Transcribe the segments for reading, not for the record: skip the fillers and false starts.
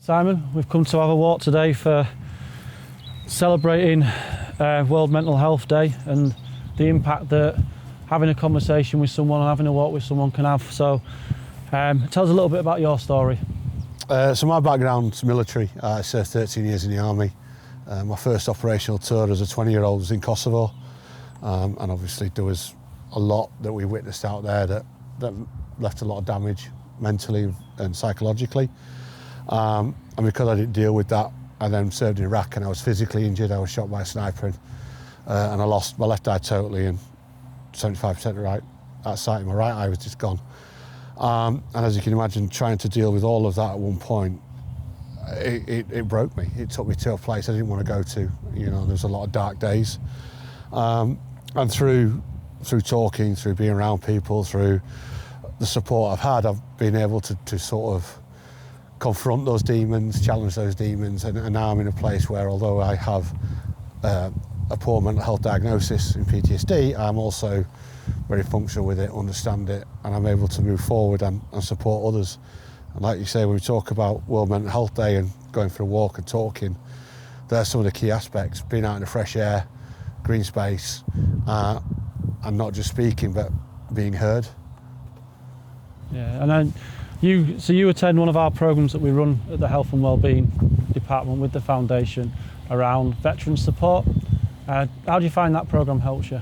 Simon, we've come to have a walk today for celebrating World Mental Health Day and the impact that having a conversation with someone and having a walk with someone can have. So tell us a little bit about your story. So my background's military. I served 13 years in the army. My first operational tour as a 20-year-old was in Kosovo, and obviously there was a lot that we witnessed out there that left a lot of damage mentally and psychologically. And because I didn't deal with that, I then served in Iraq and I was physically injured. I was shot by a sniper and I lost my left eye totally and 75% of right that side of my right eye was just gone. And as you can imagine, trying to deal with all of that at one point, it broke me. It took me to a place I didn't want to go to. You know, there was a lot of dark days. And through talking, through being around people, through the support I've had, I've been able to sort of confront those demons, challenge those demons, and now I'm in a place where, although I have a poor mental health diagnosis in PTSD, I'm also very functional with it, understand it, and I'm able to move forward and support others. And like you say, when we talk about World Mental Health Day and going for a walk and talking, there's some of the key aspects: being out in the fresh air, green space, and not just speaking, but being heard. Yeah, and then you attend one of our programs that we run at the Health and Wellbeing Department with the Foundation around veteran support. How do you find that program helps you?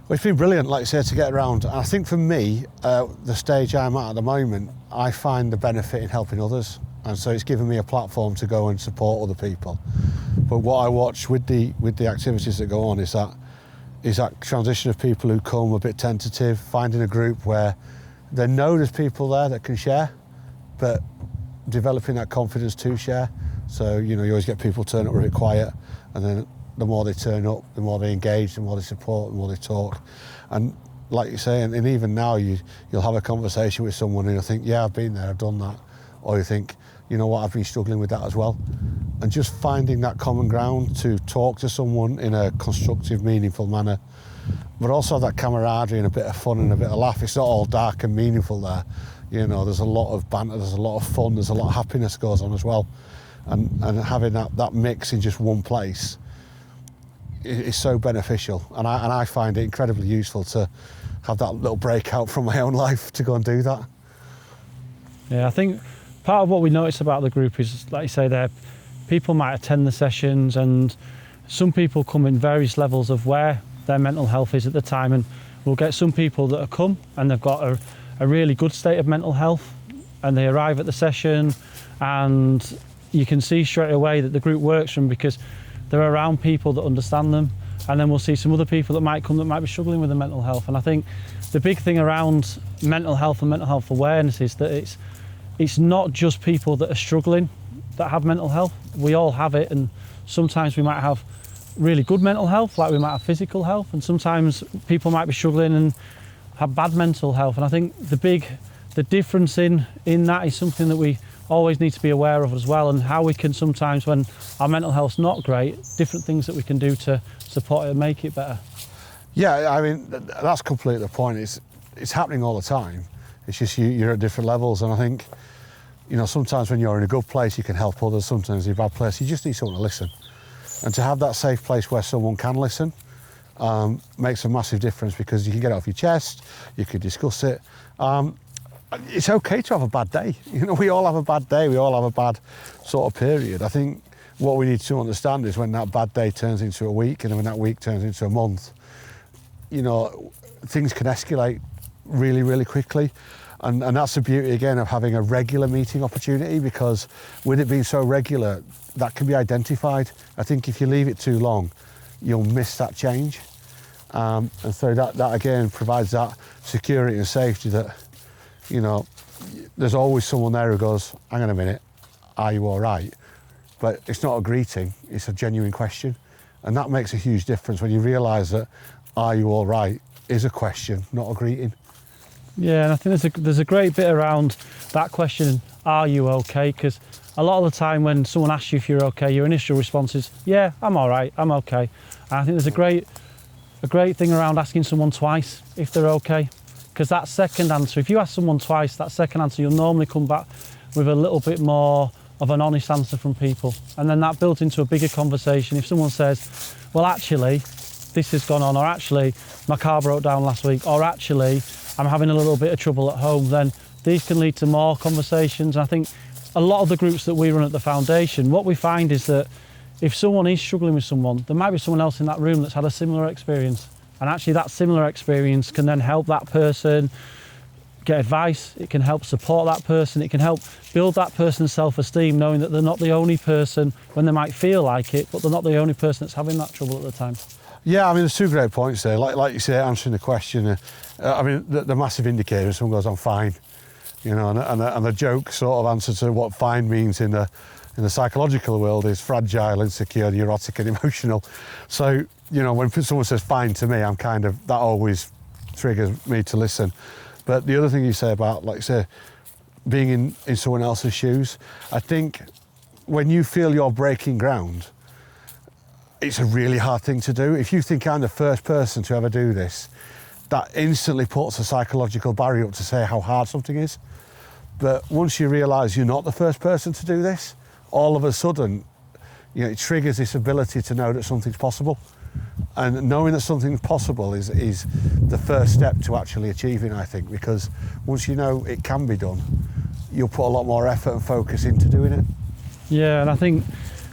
Well, it's been brilliant, like you say, to get around. I think for me, the stage I'm at the moment, I find the benefit in helping others, and so it's given me a platform to go and support other people. But what I watch with the activities that go on is that transition of people who come a bit tentative, finding a group where they know there's people there that can share, but developing that confidence to share. So, you know, you always get people turn up a bit quiet, and then the more they turn up, the more they engage, the more they support, the more they talk. And like you say, and even now you'll have a conversation with someone and you'll think, yeah, I've been there, I've done that. Or you think, you know what, I've been struggling with that as well. And just finding that common ground to talk to someone in a constructive, meaningful manner, but also that camaraderie and a bit of fun and a bit of laugh. It's not all dark and meaningful there. You know, there's a lot of banter, there's a lot of fun, there's a lot of happiness goes on as well. And having that mix in just one place is so beneficial. And I find it incredibly useful to have that little breakout from my own life to go and do that. Yeah, I think part of what we notice about the group is, like you say there, people might attend the sessions, and some people come in various levels of where their mental health is at the time, and we'll get some people that have come and they've got a really good state of mental health, and they arrive at the session and you can see straight away that the group works for them because they're around people that understand them. And then we'll see some other people that might come that might be struggling with their mental health. And I think the big thing around mental health and mental health awareness is that it's not just people that are struggling that have mental health. We all have it, and sometimes we might have really good mental health, like we might have physical health, and sometimes people might be struggling and have bad mental health. And I think the difference in that is something that we always need to be aware of as well, and how we can sometimes, when our mental health's not great, different things that we can do to support it and make it better. Yeah, I mean, that's completely the point. It's happening all the time. It's just you're at different levels, and I think, you know, sometimes when you're in a good place you can help others, sometimes in a bad place you just need someone to listen. And to have that safe place where someone can listen makes a massive difference, because you can get it off your chest, you can discuss it. It's okay to have a bad day. You know, we all have a bad day, we all have a bad sort of period. I think what we need to understand is when that bad day turns into a week, and when that week turns into a month, you know, things can escalate really, really quickly. And that's the beauty, again, of having a regular meeting opportunity, because with it being so regular, that can be identified. I think if you leave it too long, you'll miss that change. And so that again provides that security and safety that, you know, there's always someone there who goes, hang on a minute, are you all right? But it's not a greeting, it's a genuine question. And that makes a huge difference when you realise that are you all right is a question, not a greeting. Yeah, and I think there's a great bit around that question, are you okay? Because a lot of the time when someone asks you if you're okay, your initial response is, yeah, I'm all right, I'm okay. And I think there's a great thing around asking someone twice if they're okay. Because that second answer, if you ask someone twice, that second answer, you'll normally come back with a little bit more of an honest answer from people. And then that builds into a bigger conversation. If someone says, well, actually, this has gone on, or actually, my car broke down last week, or actually, I'm having a little bit of trouble at home, then these can lead to more conversations. And I think a lot of the groups that we run at the foundation, what we find is that if someone is struggling with someone, there might be someone else in that room that's had a similar experience. And actually that similar experience can then help that person get advice, it can help support that person, it can help build that person's self-esteem, knowing that they're not the only person when they might feel like it, but they're not the only person that's having that trouble at the time. Yeah, I mean, there's two great points there. Like you say, answering the question, I mean, the massive indicator, someone goes, I'm fine, you know, and the joke sort of answer to what fine means in the psychological world is fragile, insecure, neurotic and emotional. So, you know, when someone says fine to me, I'm kind of, that always triggers me to listen. But the other thing you say about, like you say, being in someone else's shoes, I think when you feel you're breaking ground, it's a really hard thing to do. If you think I'm the first person to ever do this, that instantly puts a psychological barrier up to say how hard something is. But once you realise you're not the first person to do this, all of a sudden, you know, it triggers this ability to know that something's possible. And knowing that something's possible is the first step to actually achieving, I think, because once you know it can be done, you'll put a lot more effort and focus into doing it. Yeah, and I think,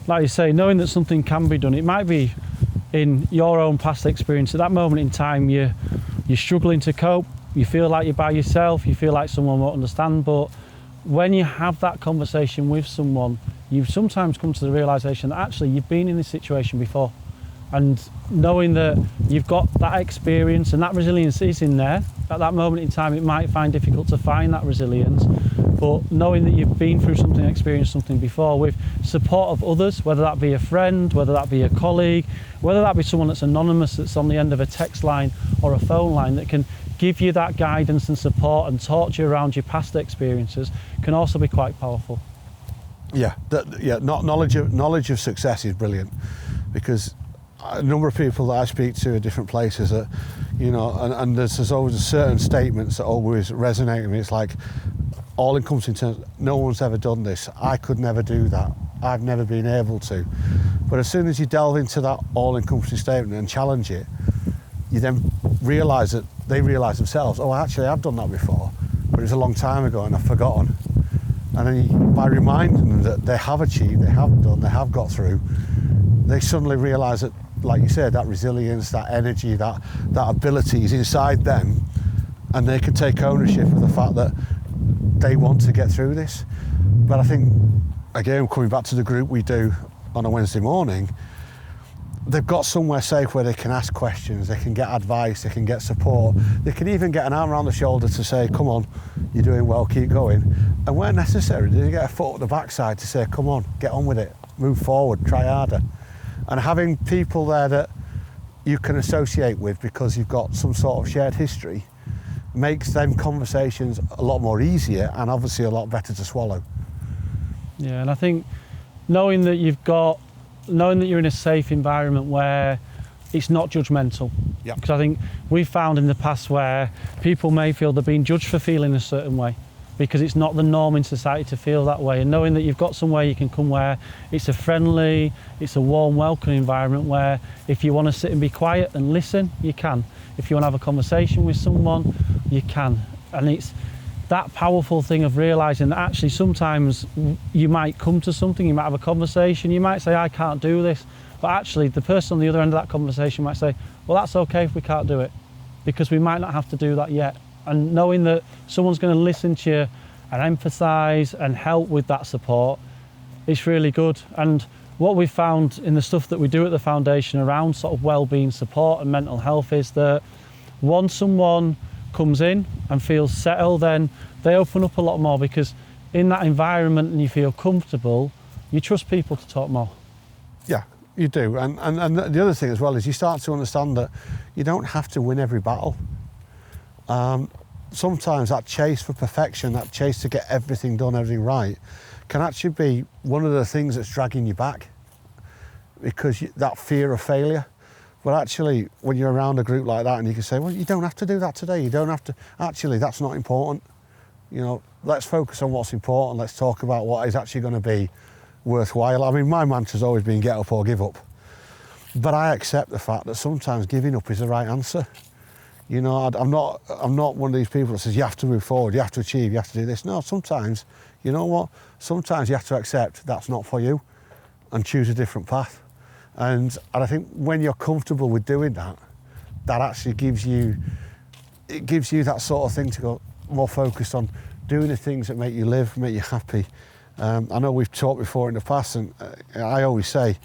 like you say, knowing that something can be done, it might be in your own past experience. At that moment in time, you're struggling to cope, you feel like you're by yourself, you feel like someone won't understand, but when you have that conversation with someone, you sometimes come to the realisation that actually you've been in this situation before. And knowing that you've got that experience and that resilience is in there, at that moment in time it might find difficult to find that resilience, but knowing that you've been through something, experienced something before, with support of others, whether that be a friend, whether that be a colleague, whether that be someone that's anonymous that's on the end of a text line or a phone line that can give you that guidance and support and talk to you around your past experiences, can also be quite powerful. Yeah, knowledge of success is brilliant, because a number of people that I speak to at different places that, you know, and there's always certain statements that always resonate with me. It's like all-encompassing terms, no one's ever done this, I could never do that, I've never been able to. But as soon as you delve into that all-encompassing statement and challenge it, you then realise that they realise themselves, oh, actually I've done that before, but it was a long time ago and I've forgotten. And then by reminding them that they have achieved, they have done, they have got through, they suddenly realise that, like you said, that resilience, that energy, that ability is inside them, and they can take ownership of the fact that they want to get through this. But I think, again, coming back to the group we do on a Wednesday morning, they've got somewhere safe where they can ask questions, they can get advice, they can get support, they can even get an arm around the shoulder to say, come on, you're doing well, keep going. And where necessary, they get a foot at the backside to say, come on, get on with it, move forward, try harder. And having people there that you can associate with because you've got some sort of shared history makes them conversations a lot more easier and obviously a lot better to swallow. Yeah, and I think knowing that you're in a safe environment where it's not judgmental. Yep. Because I think we've found in the past where people may feel they're being judged for feeling a certain way, because it's not the norm in society to feel that way. And knowing that you've got somewhere you can come where it's a friendly, it's a warm, welcoming environment where if you want to sit and be quiet and listen, you can. If you want to have a conversation with someone, you can. And it's that powerful thing of realising that actually sometimes you might come to something, you might have a conversation, you might say, I can't do this. But actually the person on the other end of that conversation might say, well, that's okay if we can't do it, because we might not have to do that yet. And knowing that someone's going to listen to you and empathise and help with that support, it's really good. And what we've found in the stuff that we do at the foundation around sort of wellbeing support and mental health is that once someone comes in and feels settled, then they open up a lot more, because in that environment and you feel comfortable, you trust people to talk more. Yeah, you do. And the other thing as well is you start to understand that you don't have to win every battle. Sometimes that chase for perfection, that chase to get everything done, everything right, can actually be one of the things that's dragging you back, because that fear of failure. But actually, when you're around a group like that and you can say, well, you don't have to do that today, you don't have to, actually, that's not important. let's focus on what's important. Let's talk about what is actually going to be worthwhile. I mean, my mantra's always been get up or give up. But I accept the fact that sometimes giving up is the right answer. I'm not one of these people that says you have to move forward, you have to achieve, you have to do this. No, sometimes, you know what? Sometimes you have to accept that's not for you and choose a different path. And I think when you're comfortable with doing that, that actually gives you that sort of thing to go more focused on doing the things that make you live, make you happy. I know we've talked before in the past, and I always say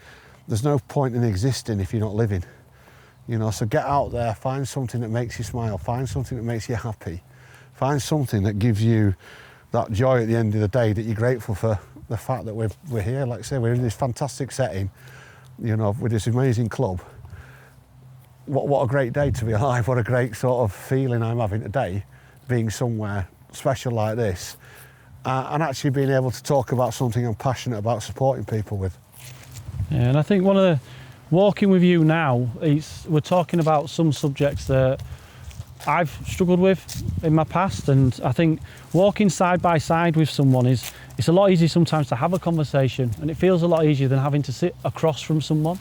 there's no point in existing if you're not living. So get out there, find something that makes you smile, find something that makes you happy, find something that gives you that joy at the end of the day, that you're grateful for the fact that we're here. Like I say, we're in this fantastic setting, with this amazing club. What a great day to be alive. What a great sort of feeling I'm having today, being somewhere special like this, and actually being able to talk about something I'm passionate about supporting people with. Yeah, and I think one of the walking with you now, we're talking about some subjects that I've struggled with in my past, and I think walking side by side with someone it's a lot easier sometimes to have a conversation, and it feels a lot easier than having to sit across from someone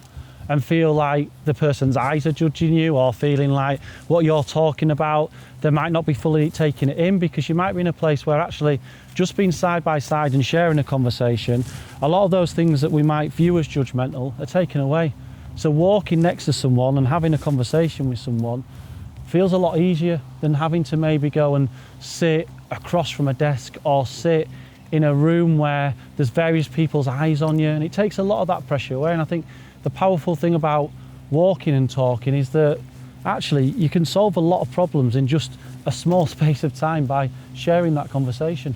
and feel like the person's eyes are judging you, or feeling like what you're talking about, they might not be fully taking it in, because you might be in a place where actually just being side by side and sharing a conversation, a lot of those things that we might view as judgmental are taken away. So walking next to someone and having a conversation with someone feels a lot easier than having to maybe go and sit across from a desk or sit in a room where there's various people's eyes on you, and it takes a lot of that pressure away. And I think the powerful thing about walking and talking is that actually you can solve a lot of problems in just a small space of time by sharing that conversation.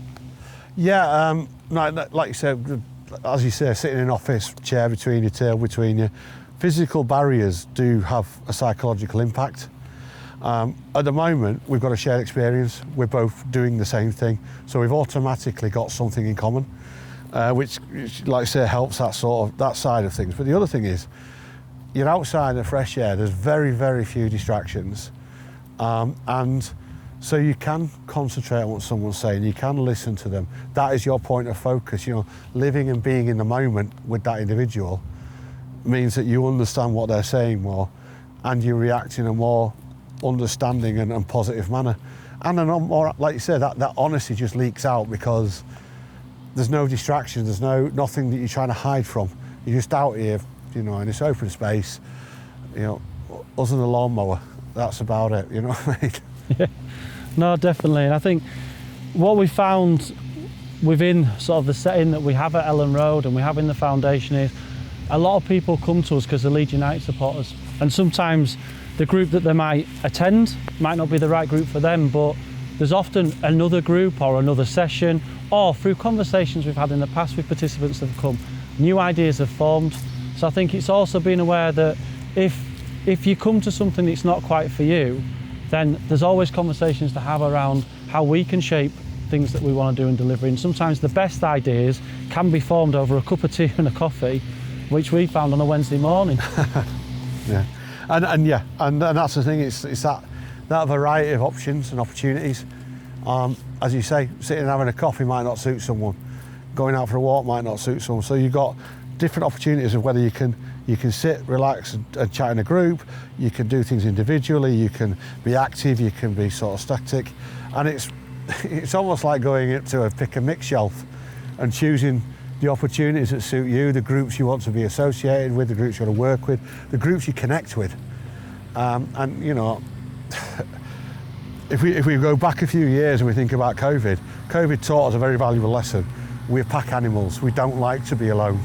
Yeah, like you said, as you say, sitting in an office, chair between you, table between you, physical barriers do have a psychological impact. At the moment, we've got a shared experience. We're both doing the same thing, so we've automatically got something in common, which, like I say, helps that side of things. But the other thing is, you're outside in the fresh air. There's very, very few distractions, and so you can concentrate on what someone's saying. You can listen to them. That is your point of focus. Living and being in the moment with that individual means that you understand what they're saying more, and you react in a more understanding and positive manner. And then more, like you said, that honesty just leaks out, because there's no distractions, there's nothing that you're trying to hide from. You're just out here, in this open space, other than the lawnmower, that's about it, you know what I mean? Yeah, no, definitely. And I think what we found within sort of the setting that we have at Ellen Road and we have in the foundation is a lot of people come to us because they're Leeds United supporters, and sometimes the group that they might attend might not be the right group for them, but there's often another group or another session, or through conversations we've had in the past with participants that have come, new ideas have formed. So I think it's also being aware that if you come to something that's not quite for you, then there's always conversations to have around how we can shape things that we want to do and deliver. And sometimes the best ideas can be formed over a cup of tea and a coffee, which we found on a Wednesday morning. Yeah. And that's the thing, it's that variety of options and opportunities. As you say, sitting and having a coffee might not suit someone. Going out for a walk might not suit someone. So you've got different opportunities of whether you can sit, relax and chat in a group, you can do things individually, you can be active, you can be sort of static. And it's almost like going into a pick and mix shelf and choosing the opportunities that suit you, the groups you want to be associated with, the groups you want to work with, the groups you connect with. And if we go back a few years and we think about COVID taught us a very valuable lesson. We're pack animals. We don't like to be alone.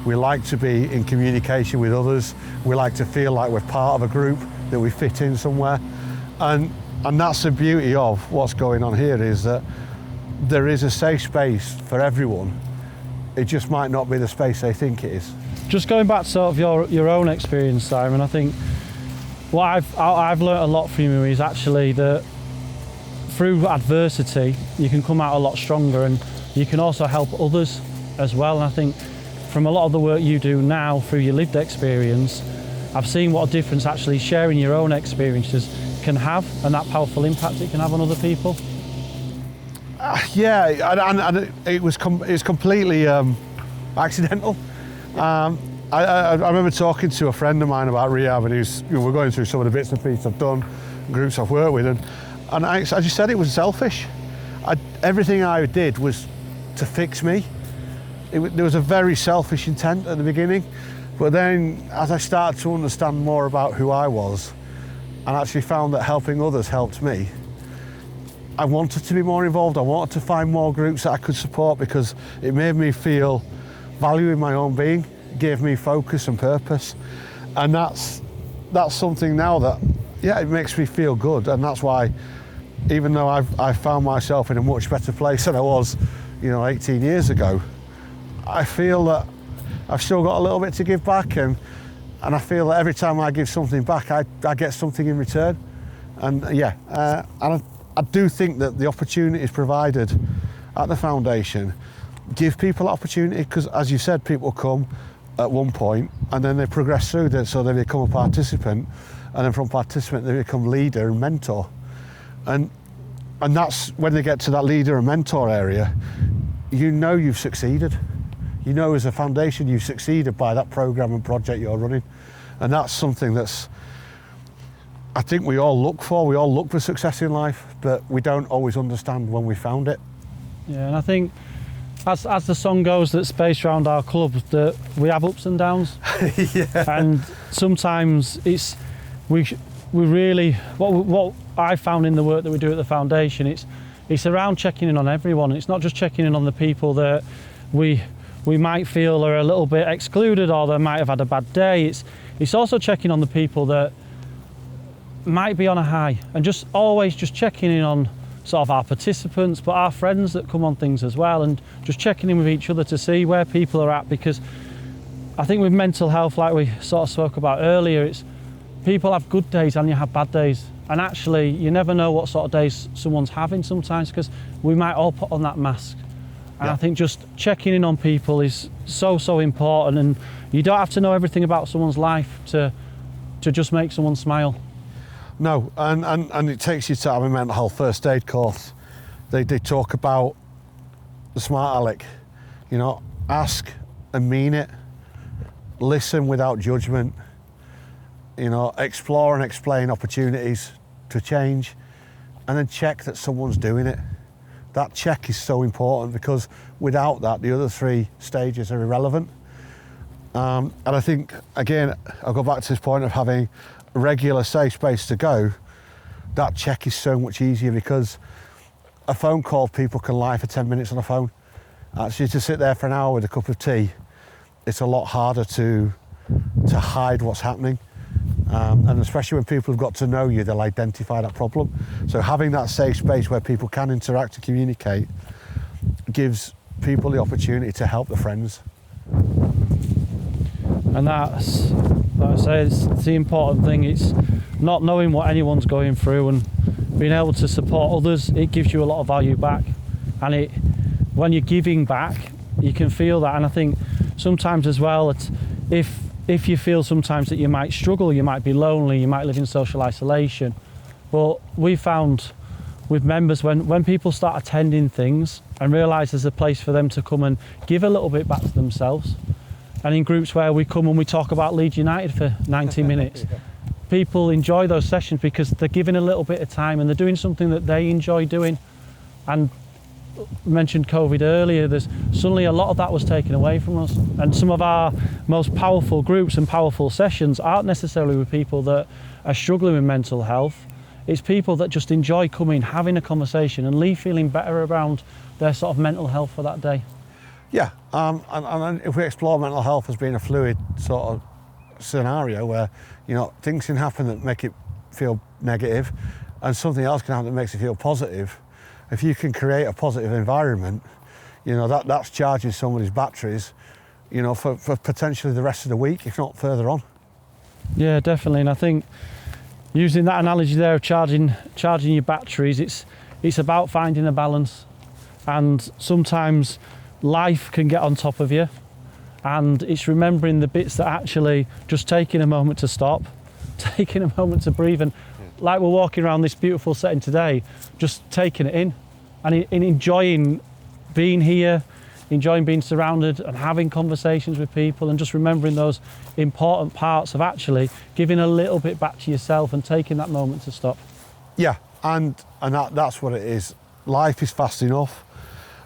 We like to be in communication with others. We like to feel like we're part of a group, that we fit in somewhere. And that's the beauty of what's going on here, is that there is a safe space for everyone. It just might not be the space they think it is. Just going back to sort of your own experience, Simon, I think what I've learnt a lot from you is actually that through adversity you can come out a lot stronger, and you can also help others as well. And I think from a lot of the work you do now through your lived experience, I've seen what a difference actually sharing your own experiences can have, and that powerful impact it can have on other people. Yeah, and it was completely accidental. I remember talking to a friend of mine about rehab, and we're going through some of the bits and pieces I've done, groups I've worked with, and I just said it was selfish. Everything I did was to fix me. There was a very selfish intent at the beginning, but then as I started to understand more about who I was, and actually found that helping others helped me, I wanted to be more involved. I wanted to find more groups that I could support because it made me feel value in my own being, gave me focus and purpose, and that's something now that, yeah, it makes me feel good. And that's why, even though I found myself in a much better place than I was, 18 years ago, I feel that I've still got a little bit to give back, and I feel that every time I give something back, I get something in return. And and I do think that the opportunities provided at the foundation give people opportunity, because, as you said, people come at one point and then they progress through that, so they become a participant, and then from participant they become leader and mentor, and that's when they get to that leader and mentor area, you've succeeded. As a foundation you've succeeded by that program and project you're running, and that's something that's, I think we all look for success in life, but we don't always understand when we found it. Yeah, and I think as the song goes that's based around our club, that we have ups and downs. Yeah. And sometimes it's we really what I found in the work that we do at the foundation, it's around checking in on everyone. It's not just checking in on the people that we might feel are a little bit excluded, or they might have had a bad day. It's also checking on the people that might be on a high, and just always just checking in on sort of our participants, but our friends that come on things as well, and just checking in with each other to see where people are at. Because I think with mental health, like we sort of spoke about earlier, it's people have good days and you have bad days, and actually you never know what sort of days someone's having sometimes, because we might all put on that mask. And yeah. I think just checking in on people is so important, and you don't have to know everything about someone's life to just make someone smile. No, and it takes you to a mental health first aid course. They talk about the smart aleck, ask and mean it, listen without judgment, explore and explain opportunities to change, and then check that someone's doing it. That check is so important, because without that, the other three stages are irrelevant. And I think, again, I'll go back to this point of having a regular safe space to go. That check is so much easier, because a phone call, people can lie for 10 minutes on a phone. Actually, to sit there for an hour with a cup of tea, it's a lot harder to hide what's happening. And especially when people have got to know you, they'll identify that problem. So having that safe space where people can interact and communicate gives people the opportunity to help their friends. And that's, like I say, it's the important thing. It's not knowing what anyone's going through and being able to support others. It gives you a lot of value back, and when you're giving back, you can feel that. And I think sometimes as well, if you feel sometimes that you might struggle, you might be lonely, you might live in social isolation, but we found with members, when people start attending things and realise there's a place for them to come and give a little bit back to themselves, and in groups where we come and we talk about Leeds United for 90 minutes, yeah. People enjoy those sessions because they're giving a little bit of time and they're doing something that they enjoy doing. And mentioned COVID earlier, there's suddenly a lot of that was taken away from us, and some of our most powerful groups and powerful sessions aren't necessarily with people that are struggling with mental health. It's people that just enjoy coming, having a conversation and leave feeling better around their sort of mental health for that day. Yeah, and if we explore mental health as being a fluid sort of scenario where things can happen that make it feel negative, and something else can happen that makes it feel positive. If you can create a positive environment, that's charging somebody's batteries, for potentially the rest of the week, if not further on. Yeah, definitely. And I think using that analogy there of charging your batteries, it's about finding a balance. And sometimes life can get on top of you, and it's remembering the bits that actually just taking a moment to stop, taking a moment to breathe, and like we're walking around this beautiful setting today, just taking it in and in enjoying being here, enjoying being surrounded and having conversations with people, and just remembering those important parts of actually giving a little bit back to yourself and taking that moment to stop. Yeah, and that's what it is. Life is fast enough.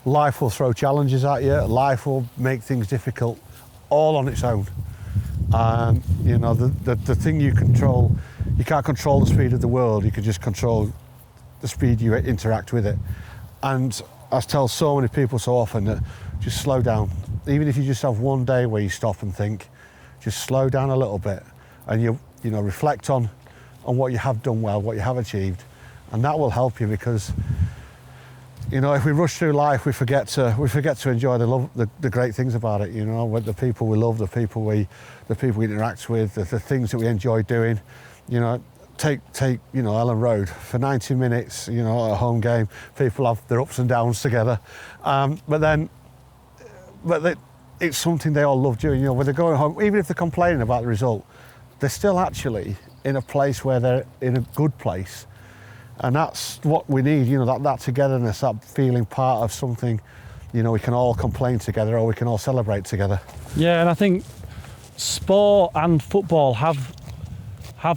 Life will throw challenges at you. Life will make things difficult, all on its own. You know, the thing you control, you can't control the speed of the world. You can just control the speed you interact with it. And I tell so many people so often that just slow down. Even if you just have one day where you stop and think, just slow down a little bit, and you know, reflect on what you have done well, what you have achieved, and that will help you. Because, you know, if we rush through life, we forget to enjoy the great things about it. You know, with the people we love, the people we interact with, the things that we enjoy doing. You know, take you know, Ellen Road for 90 minutes. You know, at a home game, people have their ups and downs together, but it's something they all love doing. You know, when they're going home, even if they're complaining about the result, they're still actually in a place where they're in a good place. And that's what we need, you know, that togetherness, that feeling part of something. You know, we can all complain together, or we can all celebrate together. Yeah, and I think sport and football have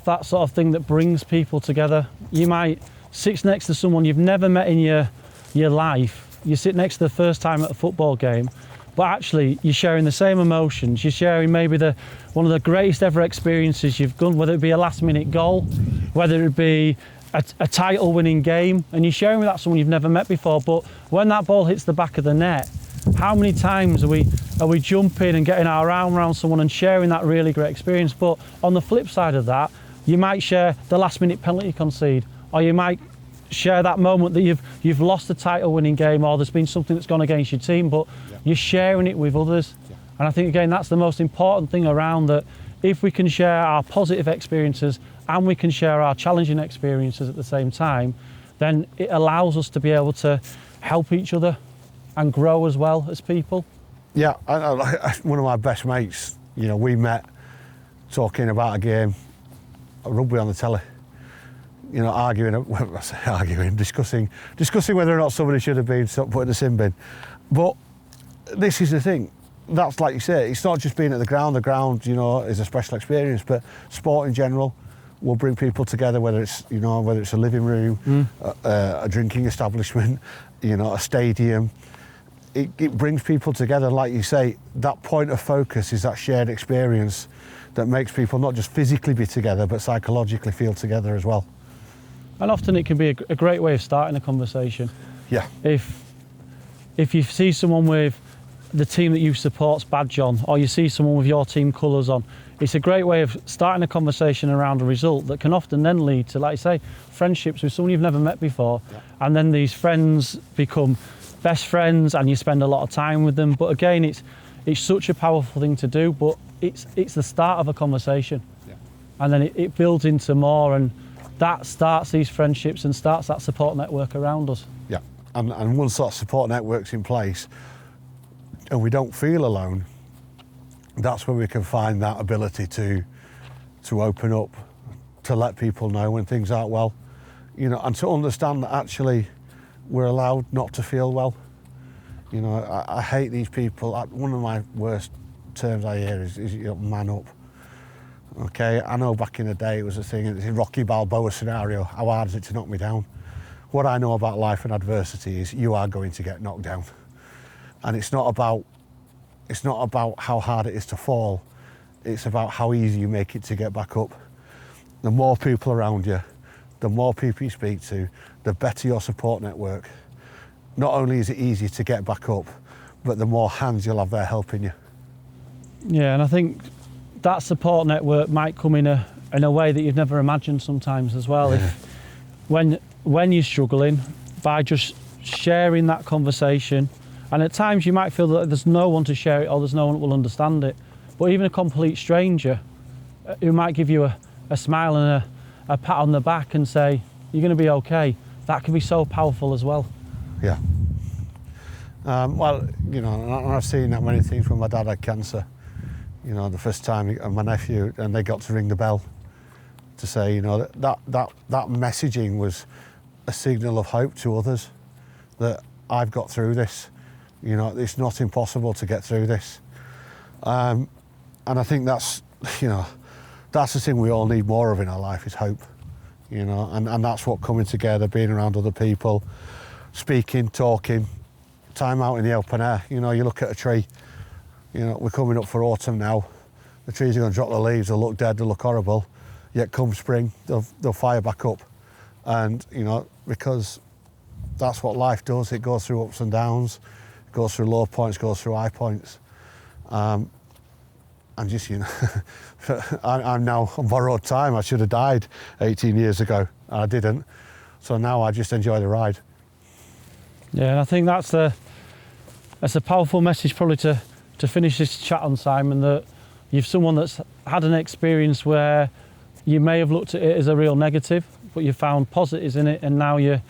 that sort of thing that brings people together. You might sit next to someone you've never met in your life. You sit next to the first time at a football game, but actually you're sharing the same emotions. You're sharing maybe one of the greatest ever experiences you've done, whether it be a last-minute goal, whether it be a title-winning game, and you're sharing with that someone you've never met before. But when that ball hits the back of the net, how many times are we jumping and getting our arm around someone and sharing that really great experience? But on the flip side of that, you might share the last-minute penalty you concede, or you might share that moment that you've lost a title-winning game, or there's been something that's gone against your team, but you're sharing it with others. And I think, again, that's the most important thing around that. If we can share our positive experiences and we can share our challenging experiences at the same time, then it allows us to be able to help each other and grow as well as people. Yeah, one of my best mates, you know, we met talking about a game, a rugby on the telly. You know, discussing whether or not somebody should have been put in the sin bin. But this is the thing. That's, like you say, it's not just being at the ground. The ground, you know, is a special experience, but sport in general will bring people together, whether it's a living room, a drinking establishment, you know, a stadium. It brings people together. Like you say, that point of focus is that shared experience that makes people not just physically be together, but psychologically feel together as well. And often it can be a great way of starting a conversation. Yeah. If you see someone with the team that you support's badge on, or you see someone with your team colours on, it's a great way of starting a conversation around a result that can often then lead to, like you say, friendships with someone you've never met before. Yeah. And then these friends become best friends and you spend a lot of time with them. But again, it's such a powerful thing to do, but it's the start of a conversation. Yeah. And then it builds into more, and that starts these friendships and starts that support network around us. Yeah, and once that support network's in place and we don't feel alone, that's where we can find that ability to open up, to let people know when things aren't well, you know, and to understand that actually we're allowed not to feel well. You know, I hate these people. One of my worst terms I hear is you know, man up. Okay, I know back in the day it was a thing, it's a Rocky Balboa scenario. How hard is it to knock me down? What I know about life and adversity is you are going to get knocked down. And it's not about how hard it is to fall. It's about how easy you make it to get back up. The more people around you, the more people you speak to, the better your support network. Not only is it easy to get back up, but the more hands you'll have there helping you. Yeah, and I think that support network might come in a way that you've never imagined sometimes as well. Yeah. If when you're struggling, by just sharing that conversation, and at times you might feel that there's no one to share it or there's no one that will understand it, but even a complete stranger who might give you a smile and a pat on the back and say, you're going to be okay, that can be so powerful as well. Yeah. Well, you know, and I've seen that many things when my dad had cancer. You know, the first time, and my nephew, and they got to ring the bell to say, you know, that messaging was a signal of hope to others. that I've got through this. You know, it's not impossible to get through this. And I think that's, you know, that's the thing we all need more of in our life, is hope. You know, and that's what coming together, being around other people, speaking, talking, time out in the open air. You know, you look at a tree, you know, we're coming up for autumn now. The trees are going to drop the leaves, they'll look dead, they'll look horrible. Yet come spring, they'll fire back up. And, you know, because that's what life does. It goes through ups and downs, it goes through low points, goes through high points. And just, you know, I'm now on borrowed time. I should have died 18 years ago, and I didn't. So now I just enjoy the ride. Yeah, and I think that's a powerful message probably to finish this chat on, Simon, that you've someone that's had an experience where you may have looked at it as a real negative, but you found positives in it, and now you're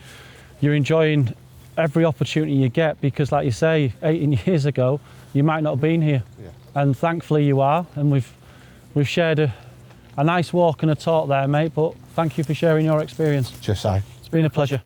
enjoying every opportunity you get, because like you say, 18 years ago, you might not have been here. Yeah. And thankfully you are, and we've shared a nice walk and a talk there, mate, but thank you for sharing your experience. Just say. It's been a pleasure.